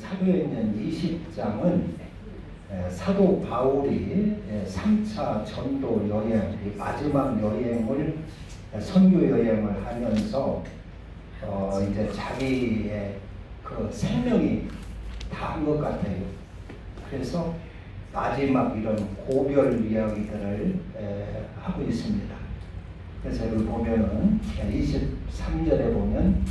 사도행전 20장은 사도 바울이 3차 전도 여행, 마지막 여행을 선교 여행을 하면서 이제 자기의 그 생명이 다 한 것 같아요. 그래서 마지막 이런 고별 이야기들을 하고 있습니다. 그래서 여기 보면은 23절에 보면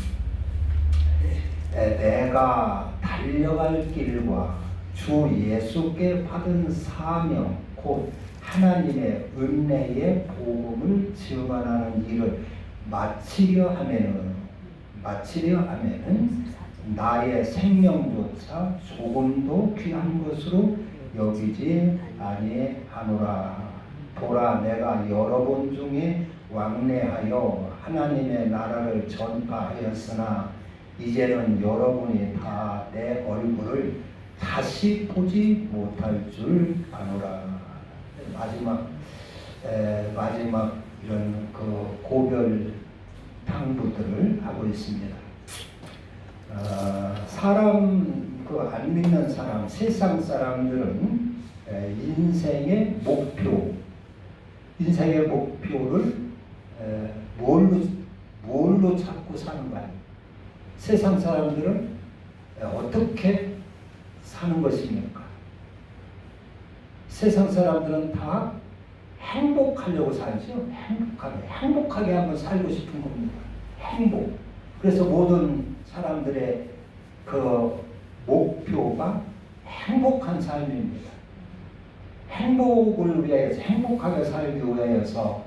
내가 달려갈 길과 주 예수께 받은 사명 곧 하나님의 은혜의 복음을 증언하는 일을 마치려 하면은 나의 생명조차 조금도 귀한 것으로 여기지 아니하노라. 보라, 내가 여러 번 중에 왕래하여 하나님의 나라를 전파하였으나 이제는 여러분이 다 내 얼굴을 다시 보지 못할 줄 아노라. 마지막 이런 그 고별 당부들을 하고 있습니다. 안 믿는 사람, 세상 사람들은 인생의 목표를 뭘로 찾고 사는가? 세상 사람들은 어떻게 사는 것입니까? 세상 사람들은 다 행복하려고 살죠. 행복하게 한번 살고 싶은 겁니다. 행복. 그래서 모든 사람들의 그 목표가 행복한 삶입니다. 행복을 위해서, 행복하게 살기 위해서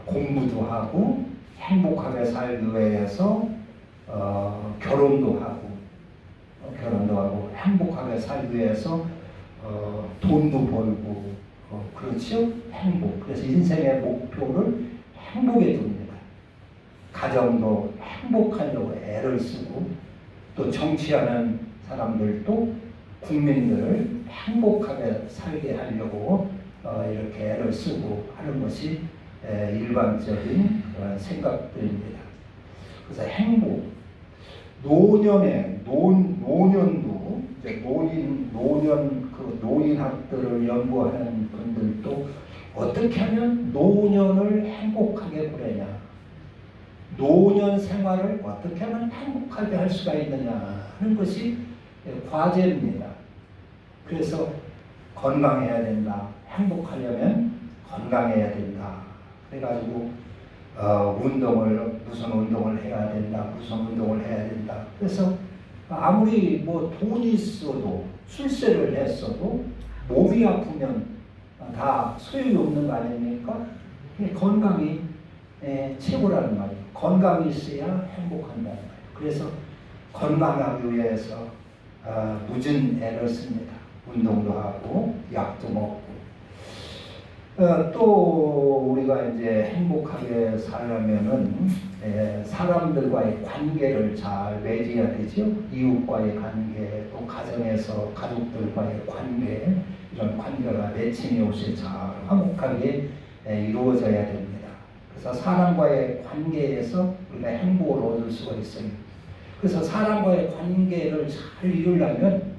공부도 하고, 행복하게 살기 위해서 결혼도 하고, 행복하게 살기 위해서 돈도 벌고, 그렇죠? 행복. 그래서 인생의 목표를 행복에 둡니다. 가정도 행복하려고 애를 쓰고, 또 정치하는 사람들도 국민들을 행복하게 살게 하려고 이렇게 애를 쓰고 하는 것이 일반적인 생각들입니다. 그래서 행복, 노년도 이제 노인학들을 연구하는 분들도 어떻게 하면 노년을 행복하게 보내냐, 노년 생활을 어떻게 하면 행복하게 할 수가 있느냐 하는 것이 과제입니다. 그래서 건강해야 된다. 행복하려면 건강해야 된다. 그래가지고 무슨 운동을 해야 된다. 그래서 아무리 뭐 돈이 있어도 출세를 했어도 몸이 아프면 다 소용이 없는 거 아닙니까? 건강이 최고라는 말이에요. 건강이 있어야 행복한다는 말이에요. 그래서 건강하기 위해서 무진 애를 씁니다. 운동도 하고 약도 먹고 또 우리가 이제 행복하게 살려면은 사람들과의 관계를 잘 맺어야 되죠. 이웃과의 관계, 또 가정에서 가족들과의 관계, 이런 관계가 맺힘이 없이 잘 화목하게 이루어져야 됩니다. 그래서 사람과의 관계에서 우리가 행복을 얻을 수가 있어요. 그래서 사람과의 관계를 잘 이루려면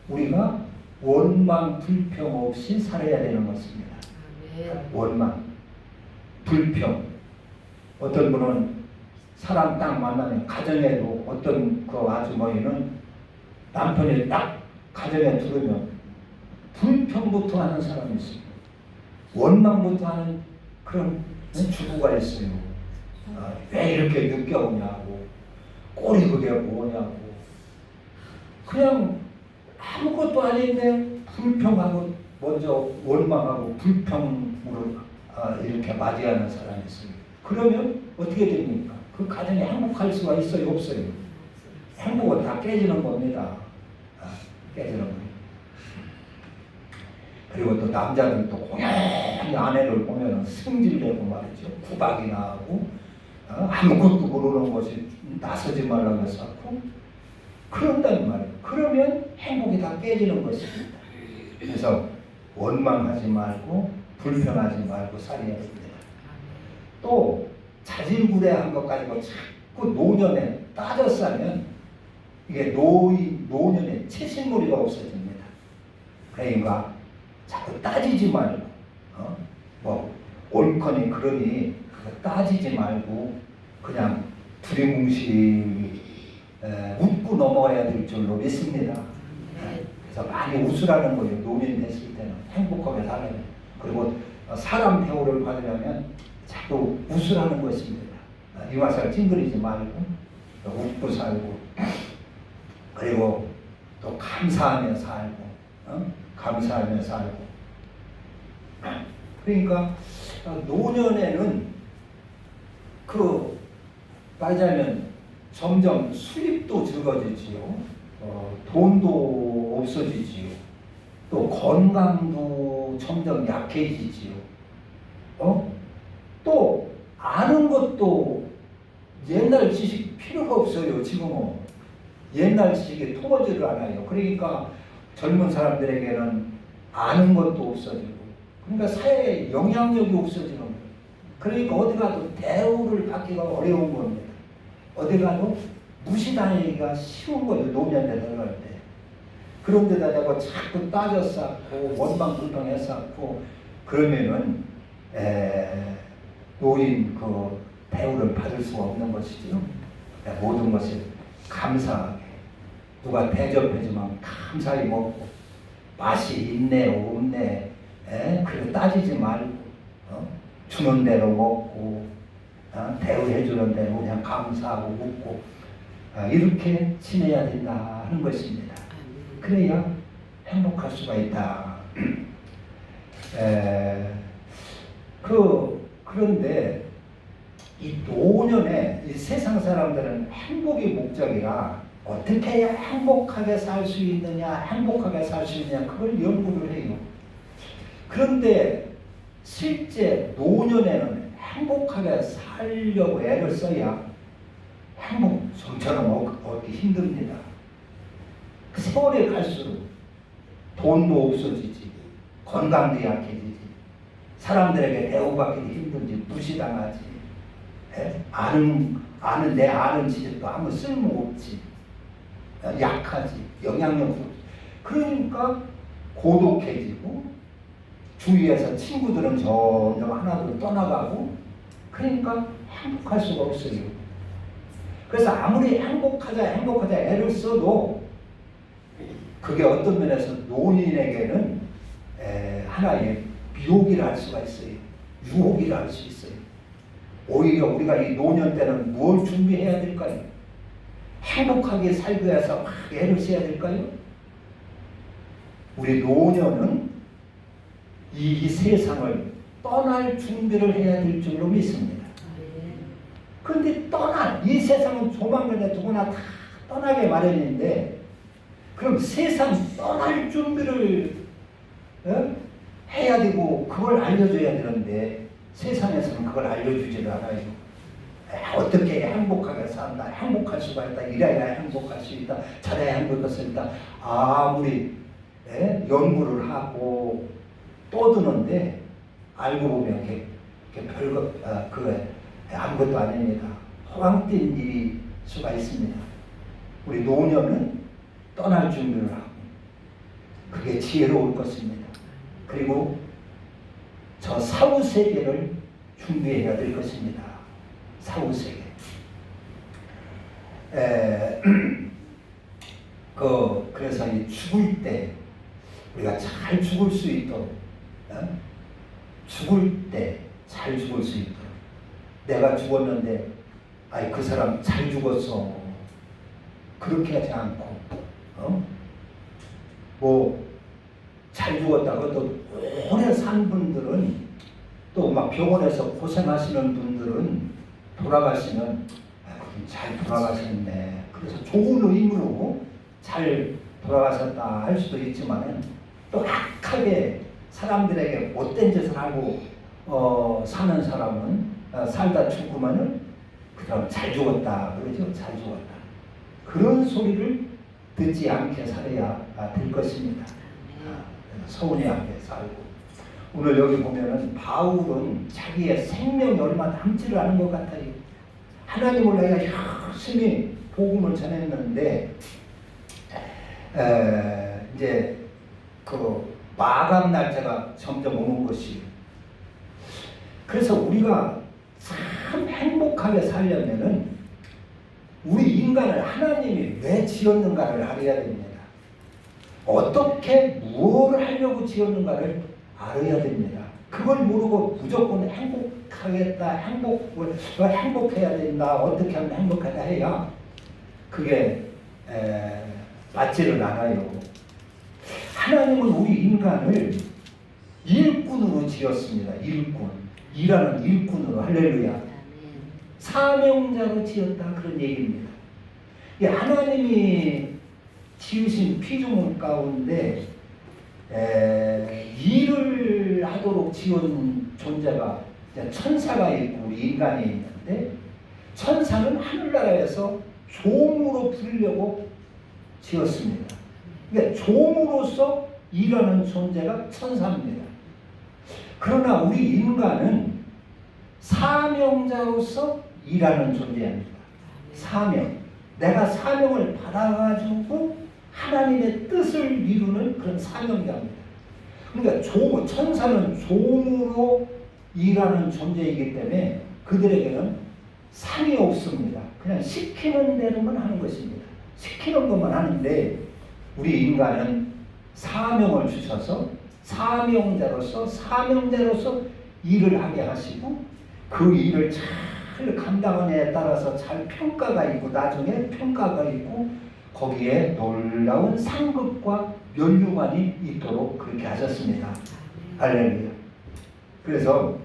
우리가 원망, 불평 없이 살아야 되는 것입니다. 원망, 불평. 어떤 분은 사람 딱 만나면 가정에도 어떤 그 아주머니는 남편이 딱 가정에 들어오면 불평부터 하는 사람이 있어요. 원망부터 하는 그런 주부가 있어요. 왜 이렇게 늦게 오냐고, 꼴이 그게 뭐냐고. 그냥 아무것도 아닌데 불평하고 먼저 원망하고 불평으로 이렇게 맞이하는 사람이 있어요. 그러면 어떻게 됩니까? 그 가정이 행복할 수가 있어요, 없어요? 행복은 다 깨지는 겁니다. 깨지는 거예요. 그리고 또 남자들도 공연히 아내를 보면 승질내고 말이죠. 구박이나 하고 아무것도 모르는 것이 나서지 말라고 해서 그런단 말이에요. 그러면 행복이 다 깨지는 것입니다. 그래서 원망하지 말고 불평하지 말고 살아야 됩니다. 또 자질구레한 것 가지고 자꾸 노년에 따져 싸면 이게 노년에 채식머리가 없어집니다. 그러니까 자꾸 따지지 말고, 뭐 옳거니 그러니 따지지 말고 그냥 두리뭉실 웃고 넘어가야 될 줄로 믿습니다. 그래서 많이 웃으라는 거예요. 노인 됐을 때는 행복하게 살아요. 그리고 사람 대우를 받으려면 자꾸 웃으라는 것입니다. 이화살 찡그리지 말고 웃고 살고, 그리고 또 감사하며 살고, 감사하며 살고. 그러니까 노년에는 말하자면 점점 수입도 적어지지요. 돈도 없어지지요. 또 건강도 점점 약해지지요. 또 아는 것도 옛날 지식 필요가 없어요. 지금은 옛날 지식이 통하지를 않아요. 그러니까 젊은 사람들에게는 아는 것도 없어지고, 그러니까 사회에 영향력이 없어지는 거예요. 그러니까 어디 가도 대우를 받기가 어려운 겁니다. 어디 가도 무시당하기가 쉬운 거예요. 노년에 들어갈 때. 그런데다 내가 자꾸 따져 쌓고 원망불평해 쌓고 그러면은 노인 대우를 받을 수가 없는 것이죠. 모든 것을 감사하게, 누가 대접해주면 감사히 먹고, 맛이 있네 없네 그래 따지지 말고 주는 대로 먹고, 대우해주는 대로 그냥 감사하고 웃고, 이렇게 지내야 된다 하는 것입니다. 그래야 행복할 수가 있다. 그런데 이 노년에 이 세상 사람들은 행복이 목적이라 어떻게 해야 행복하게 살 수 있느냐, 행복하게 살 수 있느냐, 그걸 연구를 해요. 그런데 실제 노년에는 행복하게 살려고 애를 써야 행복 좀처럼 얻기 힘듭니다. 세월이 갈수록 돈도 없어지지, 건강도 약해지지, 사람들에게 대우받기도 힘든지, 무시당하지, 내 아는 지식도 아무 쓸모없지, 약하지, 영향력도 없지. 그러니까 고독해지고, 주위에서 친구들은 점점 하나둘 떠나가고, 그러니까 행복할 수가 없어요. 그래서 아무리 행복하자 애를 써도 그게 어떤 면에서 노인에게는 하나의 미혹이라 할 수가 있어요. 유혹이라 할 수 있어요. 오히려 우리가 이 노년 때는 뭘 준비해야 될까요? 행복하게 살기 위해서 막 애를 써야 될까요? 우리 노년은 이 세상을 떠날 준비를 해야 될 줄로 믿습니다. 그런데 이 세상은 조만간에 누구나 다 떠나게 마련인데, 그럼 세상 떠날 준비를 해야 되고 그걸 알려줘야 되는데 세상에서는 그걸 알려주지를 않아요. 어떻게 행복하게 산다, 행복할 수가 있다, 이래야 행복할 수 있다, 저래야 행복할 수 있다. 아무리 연구를 하고 떠드는데 알고 보면 별거 아무것도 아닙니다. 허황된 일이 수가 있습니다. 우리 노년은 떠날 준비를 하고, 그게 지혜로울 것입니다. 그리고 저 사후세계를 준비해야 될 것입니다. 사후세계. 그래서 이 죽을 때 우리가 잘 죽을 수 있도록, 죽을 때 잘 죽을 수 있도록, 내가 죽었는데 그 사람 잘 죽었어, 그렇게 하지 않고, 잘 죽었다고 또 오래 산 분들은, 또 막 병원에서 고생하시는 분들은 돌아가시면 잘 돌아가셨네, 그래서 좋은 의미로 잘 돌아가셨다 할 수도 있지만, 또 악하게 사람들에게 못된 짓을 하고 사는 사람은 살다 죽으면은 그 사람 잘 죽었다 그러죠. 잘 죽었다. 그런 소리를 듣지 않게 살아야 될 것입니다. 서운해 않게 살고. 오늘 여기 보면은 바울은 자기의 생명이 얼마 남지를 않은 것 같아요. 하나님을 내가 열심히 복음을 전했는데 이제 그 마감 날짜가 점점 오는 것이. 그래서 우리가 참 행복하게 살려면은 우리 인간을 하나님이 왜 지었는가를 알아야 됩니다. 어떻게 무엇을 하려고 지었는가를 알아야 됩니다. 그걸 모르고 무조건 행복하겠다, 행복해야 된다, 어떻게 하면 행복하다 해야 그게 맞지를 않아요. 하나님은 우리 인간을 일꾼으로 지었습니다. 일꾼. 일하는 일꾼으로. 할렐루야. 사명자로 지었다, 그런 얘기입니다. 하나님이 지으신 피조물 가운데 일을 하도록 지은 존재가 천사가 있고 우리 인간이 있는데, 천사는 하늘나라에서 종으로 부르려고 지었습니다. 그러니까 종으로서 일하는 존재가 천사입니다. 그러나 우리 인간은 사명자로서 일하는 존재입니다. 사명. 내가 사명을 받아가지고 하나님의 뜻을 이루는 그런 사명자입니다. 그러니까 천사는 종으로 일하는 존재이기 때문에 그들에게는 상이 없습니다. 그냥 시키는 대로만 하는 것입니다. 시키는 것만 하는데, 우리 인간은 사명을 주셔서 사명자로서 일을 하게 하시고, 그 일을 잘 감당하는 에 따라서 잘 평가가 있고, 나중에 평가가 있고, 거기에 놀라운 상급과 면류관이 있도록 그렇게 하셨습니다. 할렐루야. 그래서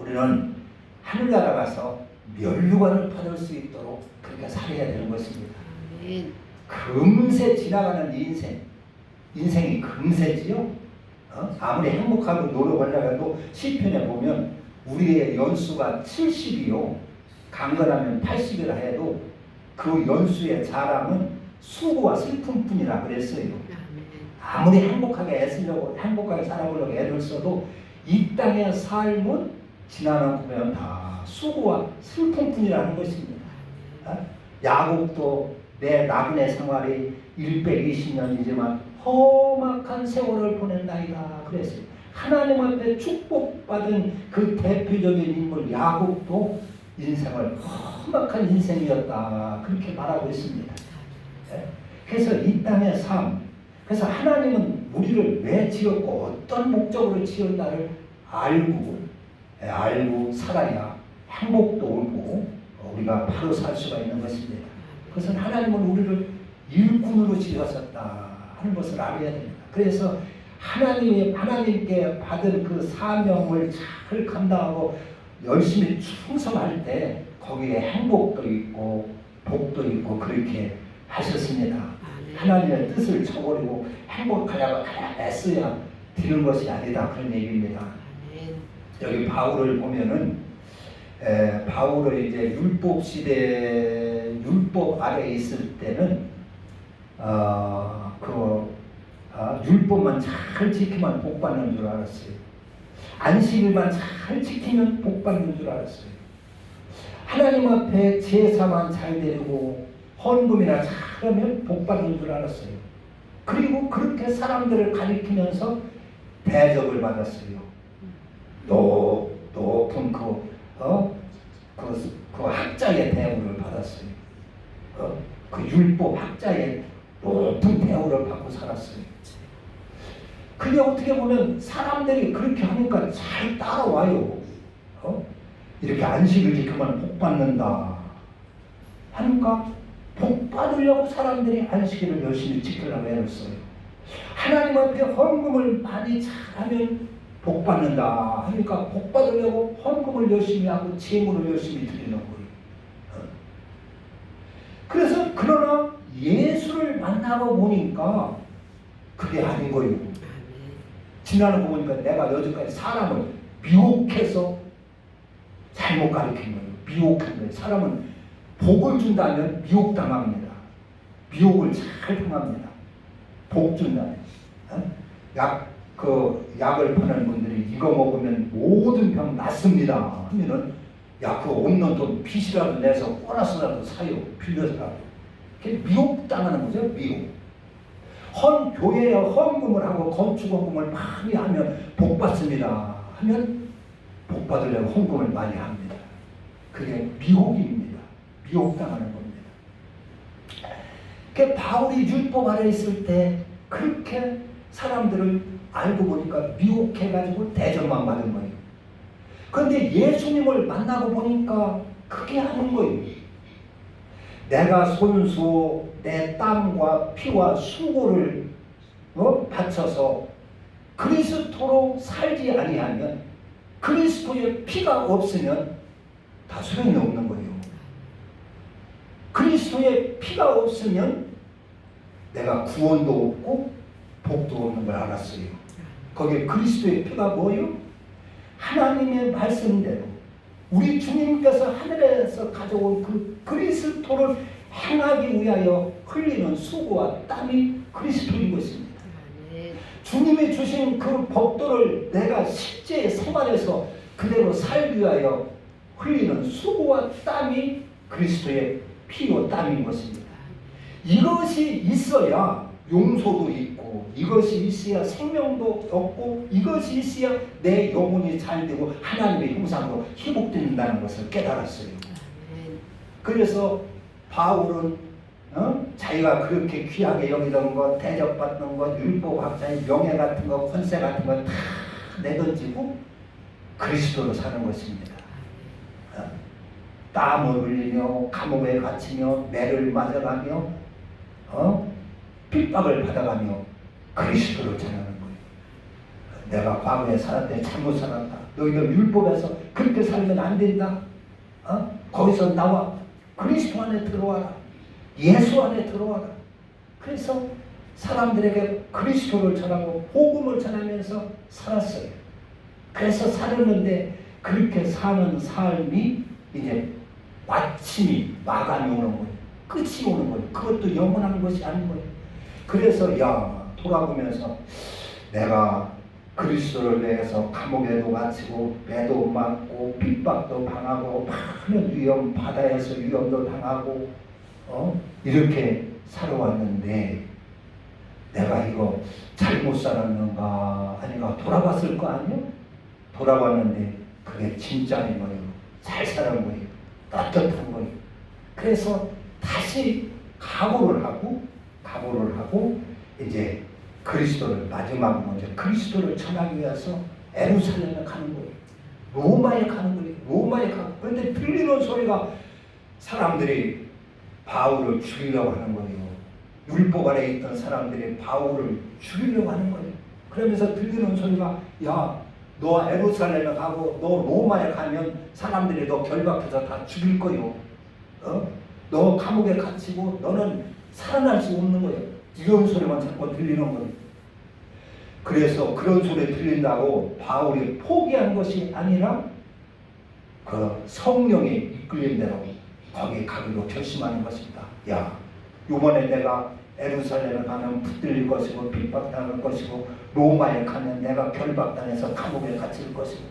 우리는 하늘나라 가서 면류관을 받을 수 있도록 그렇게 살아야 되는 것입니다. 금세 지나가는 인생이 금세지요. 아무리 행복하고 노력하려고 해도 시편에 보면 우리의 연수가 70이요. 강건하면 80이라 해도 그 연수의 자랑은 수고와 슬픔뿐이라 그랬어요. 아무리 행복하게 살아보려고 애를 써도 이 땅의 삶은 지나가면 다 수고와 슬픔뿐이라는 것입니다. 야곱도 내 나그네 생활이 120년이지만 험악한 세월을 보낸나이다 그랬어요. 하나님 앞에 축복받은 그 대표적인 인물 야곱도 인생을 험악한 인생이었다 그렇게 말하고 있습니다. 그래서 이 땅의 삶, 그래서 하나님은 우리를 왜 지었고 어떤 목적으로 지었나를 알고 살아야 행복도 오고 우리가 바로 살 수가 있는 것입니다. 그것은 하나님은 우리를 일꾼으로 지으셨다 하는 것을 알아야 됩니다. 그래서 하나님께 받은 그 사명을 잘 감당하고 열심히 충성할 때 거기에 행복도 있고 복도 있고 그렇게 하셨습니다. 하나님의 뜻을 저버리고 행복하려고 애써야 되는 것이 아니다 그런 얘기입니다. 여기 바울을 보면은 바울을 이제 율법 시대 율법 아래에 있을 때는 율법만 잘 지키면 복 받는 줄 알았어요. 안식일만 잘 지키면 복 받는 줄 알았어요. 하나님 앞에 제사만 잘 드리고 헌금이나 잘하면 복 받는 줄 알았어요. 그리고 그렇게 사람들을 가리키면서 대접을 받았어요. 높은 그 학자의 대우를 받았어요. 그 율법 학자의 높은 대우를 받고 살았어요. 그게 어떻게 보면 사람들이 그렇게 하니까 잘 따라와요. 이렇게 안식을 지키면 복 받는다 하니까 복 받으려고 사람들이 안식일을 열심히 지키려고 애를 써요. 하나님 앞에 헌금을 많이 잘하면 복 받는다 하니까 복 받으려고 헌금을 열심히 하고 제물을 열심히 드리는 거예요. 그래서 그러나 예수를 만나고 보니까 그게 아닌 거예요. 지나는 거 보니까 내가 여지까지 사람을 미혹해서 잘못 가르친 거예요. 미혹한 거예요. 사람은 복을 준다면 미혹당합니다. 미혹을 잘 당합니다. 복 준다면. 약을 파는 분들이 이거 먹으면 모든 병 낫습니다 하면은 그 없는 돈 빚이라도 내서 보너스라도 사요. 빌려서라도. 그게 미혹당하는 거죠. 미혹. 교회에 헌금을 하고 건축헌금을 많이 하면 복 받습니다 하면 복 받으려고 헌금을 많이 합니다. 그게 미혹입니다. 미혹당하는 겁니다. 그 바울이 율법 아래 있을 때 그렇게 사람들을 알고 보니까 미혹해가지고 대접만 받은 거예요. 그런데 예수님을 만나고 보니까 그게 하는 거예요. 내가 손수 내 땀과 피와 수고를 바쳐서 그리스도로 살지 아니하면, 그리스도의 피가 없으면 다 소용이 없는 거예요. 그리스도의 피가 없으면 내가 구원도 없고 복도 없는 걸 알았어요. 거기에 그리스도의 피가 뭐예요? 하나님의 말씀대로 우리 주님께서 하늘에서 가져온 그 그리스도를 행하기 위하여 흘리는 수고와 땀이 그리스도인 것입니다. 주님이 주신 그 법도를 내가 실제 생활에서 그대로 살기 위하여 흘리는 수고와 땀이 그리스도의 피와 땀인 것입니다. 이것이 있어야 용서도 있고, 이것이 있어야 생명도 얻고, 이것이 있어야 내 영혼이 잘 되고 하나님의 형상으로 회복된다는 것을 깨달았어요. 그래서 바울은 자기가 그렇게 귀하게 여기던 것, 대접받는 것, 율법학자의 명예 같은 것, 권세 같은 것 다 내던지고 그리스도로 사는 것입니다. 땀을 흘리며 감옥에 갇히며 매를 맞아가며 핍박을 받아가며 그리스도를 전하는 거예요. 내가 과거에 살았을 때 잘못 살았다. 너희들 율법에서 그렇게 살면 안 된다. 거기서 나와. 그리스도 안에 들어와라. 예수 안에 들어와라. 그래서 사람들에게 그리스도를 전하고 복음을 전하면서 살았어요. 그래서 살았는데 그렇게 사는 삶이 이제 마침이 마감이 오는 거예요. 끝이 오는 거예요. 그것도 영원한 것이 아닌 거예요. 그래서 돌아보면서 내가 그리스도를 위해서 감옥에도 갇히고 매도 맞고 핍박도 당하고 많은 위험, 바다에서 위험도 당하고 이렇게 살아왔는데 내가 이거 잘못 살았는가 아닌가 돌아봤을 거 아니에요? 돌아봤는데 그게 진짜인 거예요. 잘 살은 거예요. 따뜻한 거예요. 그래서 다시 각오를 하고 이제 그리스도를 마지막 먼저 그리스도를 전하기 위해서 예루살렘에 가는 거예요. 로마에 가는 거예요. 로마에 가고. 그런데 들리는 소리가 사람들이 바울을 죽이려고 하는 거예요. 율법 아래 있던 사람들이 바울을 죽이려고 하는 거예요. 그러면서 들리는 소리가 너 예루살렘에 가고 너 로마에 가면 사람들이 너 결박해서 다 죽일 거요. 너 감옥에 갇히고 너는 살아날 수 없는 거예요. 이런 소리만 자꾸 들리는 거예요. 그래서 그런 소리 들린다고 바울이 포기한 것이 아니라 그 성령의 이끌림 대로 거기 가기로 결심하는 것입니다. 이번에 내가 예루살렘에 가면 붙들릴 것이고 핍박당할 것이고 로마에 가면 내가 결박당해서 감옥에 갇힐 것이고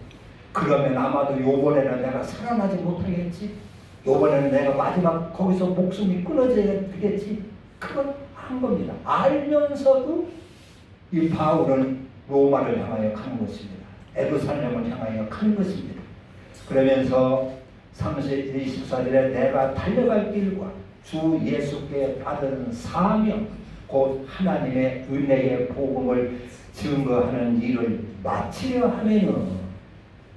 그러면 아마도 이번에는 내가 살아나지 못하겠지. 이번에는 내가 마지막 거기서 목숨이 끊어져야 되겠지. 그건 한 겁니다. 알면서도 이 바울은 로마를 향하여 가는 것입니다. 예루살렘을 향하여 가는 것입니다. 그러면서 24절에 내가 달려갈 길과 주 예수께 받은 사명 곧 하나님의 은혜의 복음을 증거하는 일을 마치려 하면은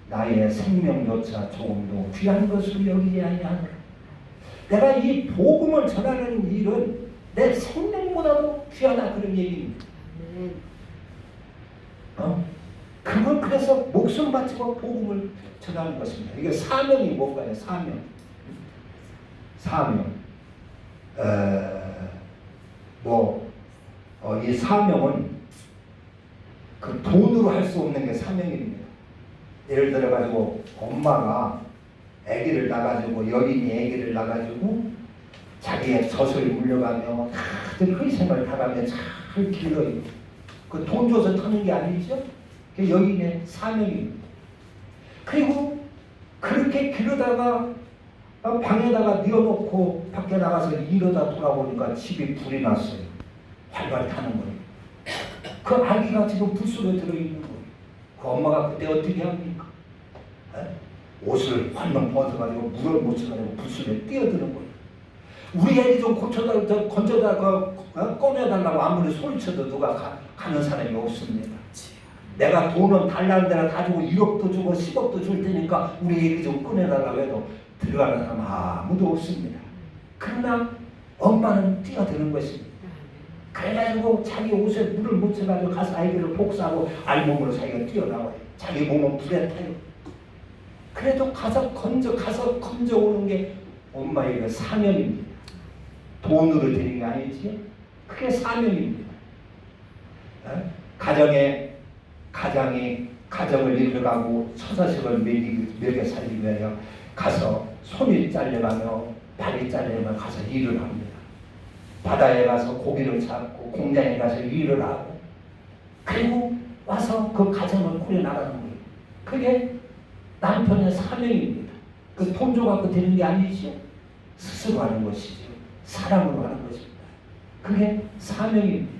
나의 생명조차 조금도 귀한 것으로 여기지 아니하노라. 내가 이 복음을 전하는 일은 내 생명보다도 귀하다 그런 얘기입니다. 그걸 그래서 목숨 바치고 복음을 전하는 것입니다. 이게 사명이 뭔가요? 사명. 이 사명은 그 돈으로 할 수 없는 게 사명입니다. 예를 들어 가지고 엄마가 아기를 낳아가지고 여린이 아기를 낳아가지고 자기의 젖을 물려가며 다들 희생을 당하며 잘 길러요. 그 돈 줘서 터는 게 아니죠. 그게 여인의 사명입니다. 그리고 그렇게 기르다가 방에다가 뉘어놓고 밖에 나가서 이러다 돌아보니까 집이 불이 났어요. 발발 타는 거예요. 그 아기가 지금 불 속에 들어있는 거예요. 그 엄마가 그때 어떻게 합니까? 옷을 활렁 벗어가지고 물을 묻혀가지고 불 속에 뛰어드는 거예요. 우리 애기 좀 고쳐다, 건져다가 꺼내달라고 아무리 소리쳐도 누가 가는 사람이 없습니다. 내가 돈은 달라는 데나 다 주고 1억도 주고 10억도 줄 테니까 우리 애기 좀 꺼내달라고 해도 들어가는 사람 아무도 없습니다. 그러나 엄마는 뛰어드는 것입니다. 그래가지고 자기 옷에 물을 묻혀가지고 가서 아이들을 복사하고 알몸으로 자기가 뛰어나와요. 자기 몸은 불에 타요. 그래도 가서 건져오는 게 엄마의 그 사명입니다. 돈으로 되는 게 아니지. 그게 사명입니다. 가정을 이끌어가고 처자식을 먹여 살리기 위하여 가서 손이 잘려가며 발이 잘려가며 가서 일을 합니다. 바다에 가서 고기를 잡고 공장에 가서 일을 하고 그리고 와서 그 가정을 꾸려나가는 거예요. 그게 남편의 사명입니다. 그 돈 줘갖고 되는 게 아니죠. 스스로 하는 것이죠. 사랑으로 하는 것입니다. 그게 사명입니다.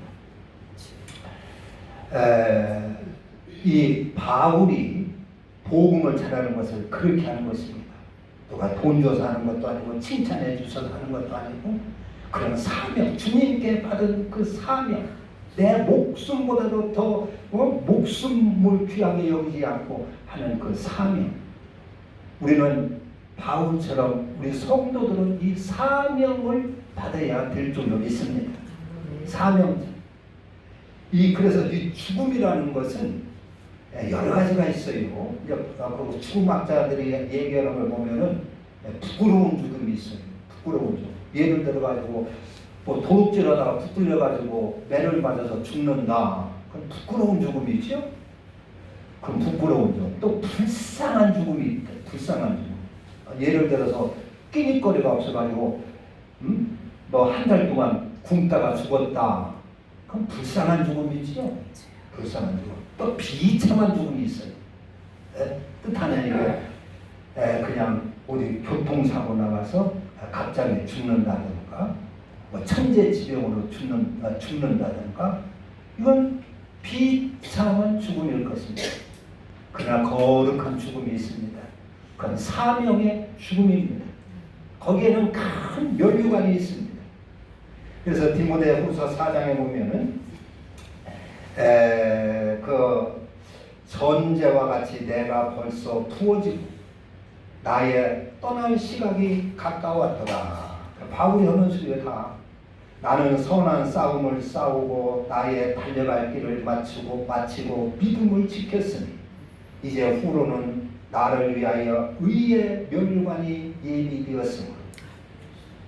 이 바울이 복음을 전하는 것을 그렇게 하는 것입니다. 누가 돈 줘서 하는 것도 아니고 칭찬해 주셔서 하는 것도 아니고 그런 사명, 주님께 받은 그 사명, 내 목숨보다도 더 목숨을 귀하게 여기지 않고 하는 그 사명. 우리는 바울처럼 우리 성도들은 이 사명을 받아야 될 줄로 믿습니다. 사명. 그래서 이 죽음이라는 것은 여러 가지가 있어요. 그리고 죽음학자들이 얘기하는 걸 보면은 부끄러운 죽음이 있어요. 부끄러운 죽음. 예를 들어가지고 뭐 도둑질하다가 붙들려가지고 매를 맞아서 죽는다. 그건 부끄러운 죽음이죠. 그럼 부끄러운 죽음. 또 불쌍한 죽음이 있다. 불쌍한 죽음. 예를 들어서 끼니거리가 없어가지고 뭐 한 달 동안 굶다가 죽었다. 그럼 불쌍한 죽음이죠. 불쌍한 죽음. 또 비참한 죽음이 있어요. 뜻하는 얘기가 그냥 어디 교통사고 나가서 갑자기 죽는다든가 뭐 천재지병으로 죽는다든가 이건 비참한 죽음일 것입니다. 그러나 거룩한 죽음이 있습니다. 그건 사명의 죽음입니다. 거기에는 큰 면류관이 있습니다. 그래서 디모데후서 4장에 보면은 그 전제와 같이 내가 벌써 부어지고 나의 떠날 시각이 가까웠더라. 바울이 하는 소리가 다 나는 선한 싸움을 싸우고 나의 달려갈 길을 마치고 믿음을 지켰으니 이제 후로는 나를 위하여 의의 면류관이 예비되었으므로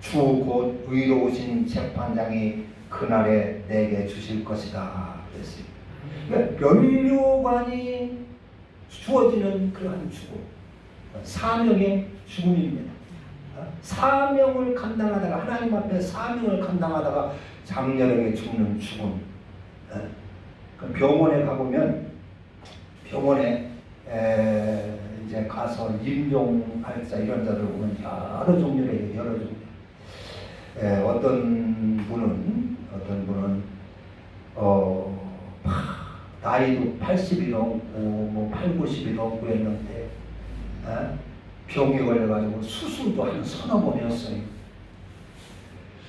주 곧 의로우신 재판장이 그날에 내게 주실 것이다. 그랬습니다. 그러니까 면류관이 주어지는 그러한 죽음, 사명의 죽음입니다. 사명을 감당하다가 하나님 앞에 사명을 감당하다가 장렬하게 죽는 죽음. 병원에 가보면 병원에 이제 가서 임종할자 이런 자들 보면 여러 종류의 여러 종류. 어떤 분은 나이도 80이 넘고 뭐 8, 90이 넘고 했는데 병이 걸려가지고 수술도 한 서너 번 했어요.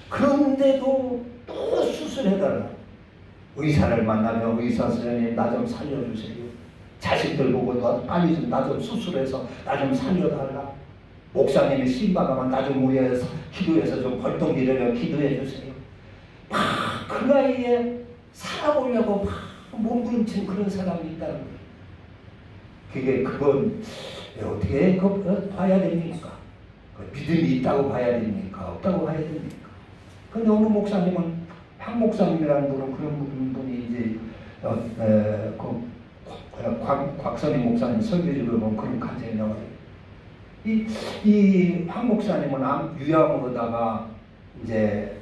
그런데도 또 수술해달라. 의사를 만나면 의사 선생님 나 좀 살려주세요. 자식들 보고 빨리 좀 나 좀 수술해서 나 좀 살려달라. 목사님이 신바가면 나 좀 위해서 기도해서 좀 벌떡 일으려 기도해 주세요. 그 나이에 살아보려고 몸부림친 그런 사람이 있다는 거예요. 그건 어떻게 봐야 됩니까? 믿음이 있다고 봐야 됩니까? 없다고 봐야 됩니까? 근데 어느 목사님은 황 목사님이라는 분은 그런 분이 이제 곽선희 목사님 설교집을 보면 그런 간증이 나와요. 이 황 목사님은 유암으로다가 이제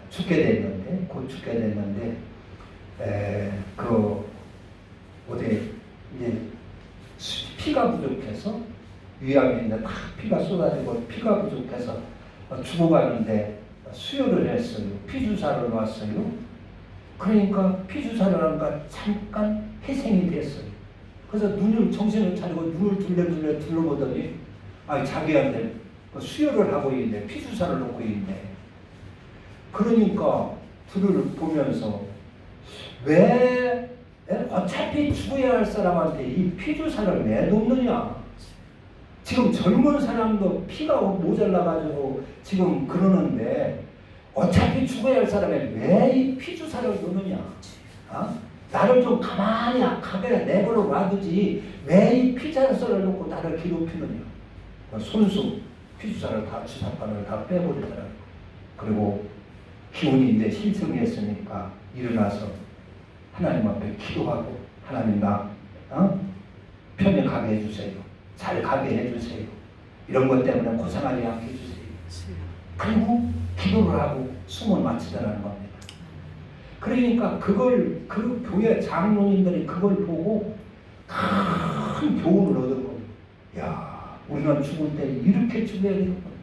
죽게 됐는데 어디 이제 피가 부족해서 위암에 이제 막 피가 쏟아지고 피가 부족해서 죽어가는데 수혈을 했어요. 피주사를 놨어요. 그러니까 피주사를 하니까 잠깐 회생이 됐어요. 그래서 정신을 차리고 눈을 둘러보더니 자기한테 수혈을 하고 있네. 피주사를 놓고 있네. 그러니까 둘을 보면서 왜 어차피 죽어야 할 사람한테 이 피주사를 왜 놓느냐. 지금 젊은 사람도 피가 모자라가지고 지금 그러는데 어차피 죽어야 할 사람에 왜 이 피주사를 놓느냐. 나를 좀 가만히 가게 내버려 놔두지 왜 이 피주사를 놓고 나를 괴롭히느냐. 손수 피주사를 다 주사관을 다 빼버리더라고요. 그리고 기운이 이제 실성했으니까 일어나서 하나님 앞에 기도하고 하나님 나 편히 가게 해주세요. 잘 가게 해주세요. 이런 것 때문에 고생하지 않게 해주세요. 그리고 기도를 하고 숨을 마치더라는 겁니다. 그러니까 그 교회 장로님들이 그걸 보고 큰 교훈을 얻은 겁니다. 야, 우리는 죽을 때 이렇게 죽어야 되겠구나.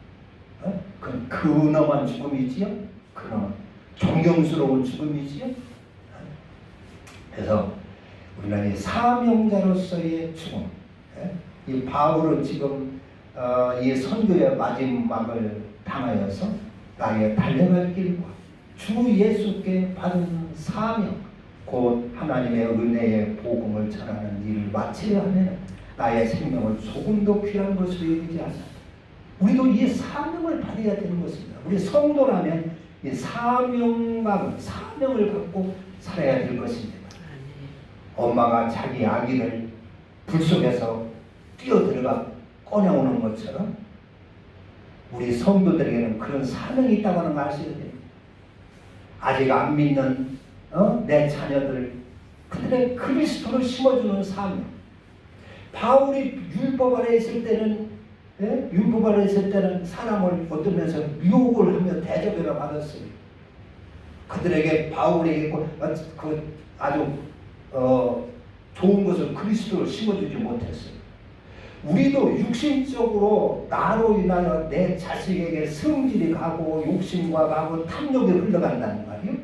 그건 근엄한 죽음이지요. 그런 존경스러운 죽음이지요. 그래서 우리는 이 사명자로서의 죽음, 이 바울은 지금 이 선교의 마지막을 당하여서 나의 달려갈 길과 주 예수께 받은 사명, 곧 하나님의 은혜의 복음을 전하는 일을 마치려 하면 나의 생명을 조금도 귀한 것으로 여기지 않아. 우리도 이 사명을 받아야 되는 것입니다. 우리 성도라면 이 사명을 갖고 살아야 될 것입니다. 엄마가 자기 아기를 불 속에서 뛰어들어가 꺼내오는 것처럼 우리 성도들에게는 그런 사명이 있다고 하는 걸 아셔야 돼요. 아직 안 믿는 내 자녀들, 그들의 그리스도를 심어주는 사명. 바울이 율법 아래 있을 때는 사람을 얻으면서 미혹을 하며 대접을 받았어요. 그들에게 바울에게 아주 좋은 것을 그리스도를 심어주지 못했어요. 우리도 육신적으로 나로 인하여 내 자식에게 성질이 가고 욕심과 가고 탐욕이 흘러간다는 말이에요.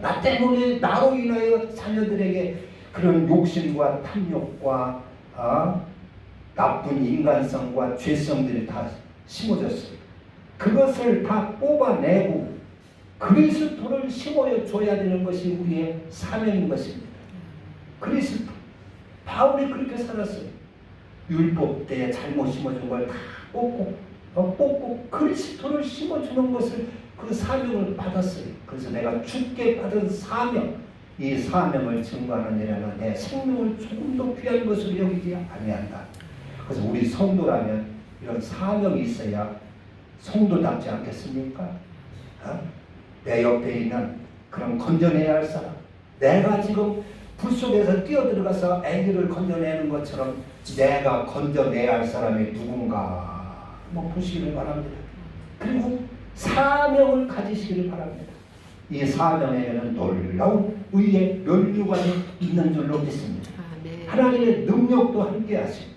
나 때문에 나로 인하여 자녀들에게 그런 욕심과 탐욕과 나쁜 인간성과 죄성들이 다 심어졌어요. 그것을 다 뽑아내고 그리스도를 심어줘야 되는 것이 우리의 사명인 것입니다. 그리스도. 바울이 그렇게 살았어요. 율법 때 잘못 심어준 걸 다 뽑고 그리스도를 심어주는 것을 그 사명을 받았어요. 그래서 내가 주께 받은 사명, 이 사명을 증거하는 일에는 내 생명을 조금도 귀한 것으로 여기지 아니한다. 그래서 우리 성도라면 이런 사명이 있어야 성도답지 않겠습니까? 내 옆에 있는 그런 건져내야 할 사람, 내가 지금 불 속에서 뛰어들어가서 아기를 건져내는 것처럼 내가 건져내야 할 사람이 누군가 보시기를 바랍니다. 그리고 사명을 가지시기를 바랍니다. 이 사명에는 놀라운 의의 면류관이 있는 줄로 믿습니다. 하나님의 능력도 함께 하시고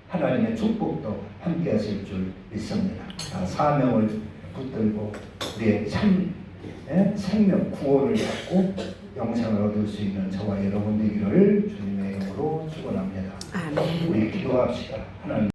하나님의 축복도 함께 하실 줄 믿습니다. 사명을 붙들고 우리의 참 생명 구원을 받고 영생을 얻을 수 있는 저와 여러분 되기를 주님의 이름으로 축원합니다. 우리 기도합시다. 하나님.